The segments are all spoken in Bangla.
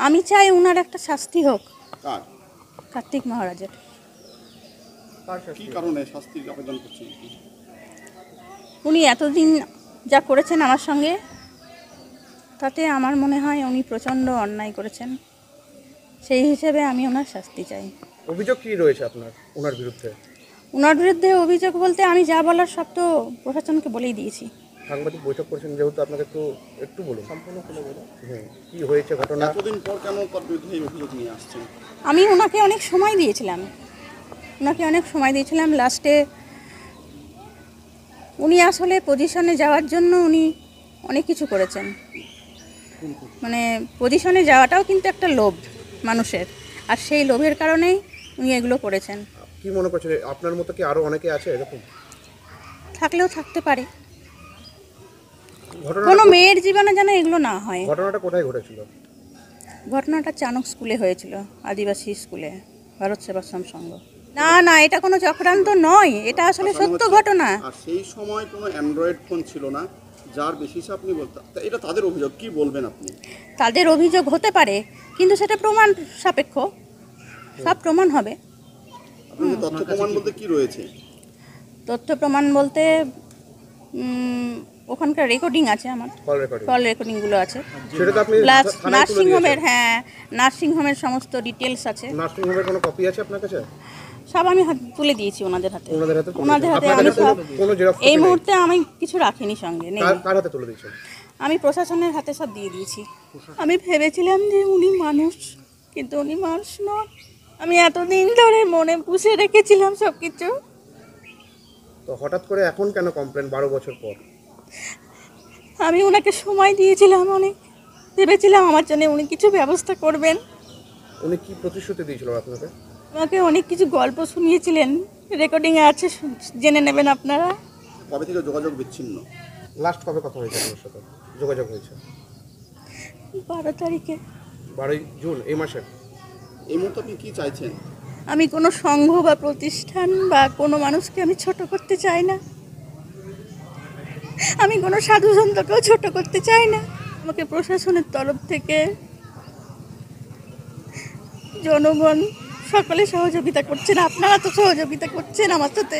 আমি চাই ওনার একটা শাস্তি হোক। কার? কার্তিক মহারাজের। কি কারণে শাস্তির আবেদন করছেন? উনি এতদিন যা করেছেন আমার সঙ্গে, তাতে আমার মনে হয় উনি প্রচণ্ড অন্যায় করেছেন। সেই হিসেবে আমি ওনার শাস্তি চাই। অভিযোগ কি রয়েছে আপনার ওনার বিরুদ্ধে? ওনার বিরুদ্ধে অভিযোগ বলতে আমি যা বলার সব তো প্রশাসনকে বলেই দিয়েছি। সাংবাদিক বৈঠক করেছেন যেহেতু, আপনাকে একটু বলুন, সম্পূর্ণ খুলে বলুন কি হয়েছে ঘটনা। এতদিন পর কেন তার বিরুদ্ধে এই অভিযোগ নিয়ে আসছেন? আমি ওনাকে অনেক সময় দিয়েছিলাম। লাস্টে উনি আসলে পজিশনে যাওয়ার জন্য উনি অনেক কিছু করেছেন। মানে পজিশনে যাওয়াটাও কিন্তু একটা লোভ মানুষের, আর সেই লোভের কারণেই উনি এগুলো করেছেন। কি মনে করছেন, আপনার মতো কি আরো অনেকে আছে এরকম? থাকলেও থাকতে পারে। ঘটনা কোনো মেয়ের জীবনে যেন এগুলো না হয়। ঘটনাটা কোথায় ঘটেছিল? ঘটনাটা চানক স্কুলে হয়েছিল, আদিবাসী স্কুলে, ভারত সেবাশ্রম সংঘ। না, এটা কোনো চক্রান্ত নয়, এটা আসলে সত্য ঘটনা। আর সেই সময় কোনো অ্যান্ড্রয়েড ফোন ছিল না, যার বেশিস আপনি বলতেন, এটা তাদের অভিযোগ। কি বলবেন আপনি? তাদের অভিযোগ হতে পারে, কিন্তু সেটা প্রমাণ সাপেক্ষ, সব প্রমাণ হবে। আপনাদের তথ্য প্রমাণ বলতে কি রয়েছে? তথ্য প্রমাণ বলতে ওখানকার রেকর্ডিং আছে, আমার কল রেকর্ডিংগুলো আছে, সেটা তো আপনি প্লাস থানায় তুলে দিয়েছেন। নার্সিংহোমের সমস্ত ডিটেলস আছে। নার্সিংহোমের কোনো কপি আছে আপনার কাছে? সব আমি তুলে দিয়েছি ওনাদের হাতে। আপনার আমি কাছে সব কোনো জেরক্স এই কপি নেই? মুহূর্তে আমি কিছু রাখিনি সঙ্গে, নেই। কার হাতে তুলে দিয়েছেন? আমি প্রশাসনের হাতে সব দিয়ে দিয়েছি। আমি ভেবেছিলাম যে উনি মানুষ, কিন্তু উনি মানুষ নন। আমি এতদিন ধরে মনে পুষে রেখেছিলাম সব কিছু। তো হঠাৎ করে এখন কেন কমপ্লেন 12 বছর পর? আমি ওনাকে সময় দিয়েছিলাম, অনেক ভেবেছিলাম আমার জন্য উনি কিছু ব্যবস্থা করবেন। উনি কি প্রতিশ্রুতি দিয়েছিল আপনাকে? আমাকে অনেক কিছু গল্প শুনিয়েছিলেন, রেকর্ডিংয়ে আছে, জেনে নেবেন আপনারা। কবে থেকে যোগাযোগ বিচ্ছিন্ন? লাস্ট কবে কথা হয়েছে আপনার সাথে যোগাযোগ হয়েছে? 12 তারিখে। 12 জুন এই মাসের। এই মুহূর্তে আপনি কি চাইছেন? আমি কোনো সংঘ বা প্রতিষ্ঠান বা কোনো মানুষকে আমি ছোট করতে চাই না। আমি কোনো সাধু সন্তকেও ছোট করতে চাই না। আমাকে প্রশাসনের তরফ থেকে জনগণ সকলে সহযোগিতা করছেন, আপনারা তো সহযোগিতা করছেন আমার সাথে।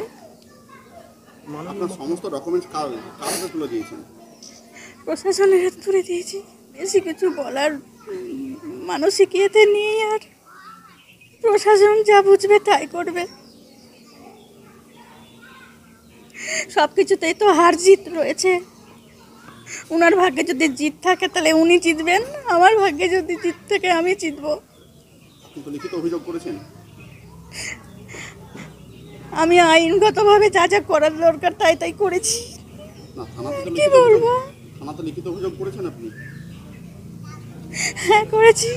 আপনার সমস্ত ডকুমেন্টস কার হাতে তুলে দিয়েছেন? প্রশাসনের হাতে তুলে দিয়েছি। বেশি কিছু বলার মানসিক ইয়েতে নেই, আর প্রশাসন যা বুঝবে তাই করবে। সব কিছুতেই তো হার জিত রয়েছে। ওনার ভাগ্যে যদি জিত থাকে তাহলে উনি জিতবেন, আমার ভাগ্যে যদি জিত থাকে আমি জিতবো। আপনি তো লিখিত অভিযোগ করেছেন? আমি আইনগতভাবে যা যা করার দরকার তাই করেছি। না, থানাতে তো কি বলবো? থানাতে লিখিত অভিযোগ করেছেন আপনি? হ্যাঁ, করেছি।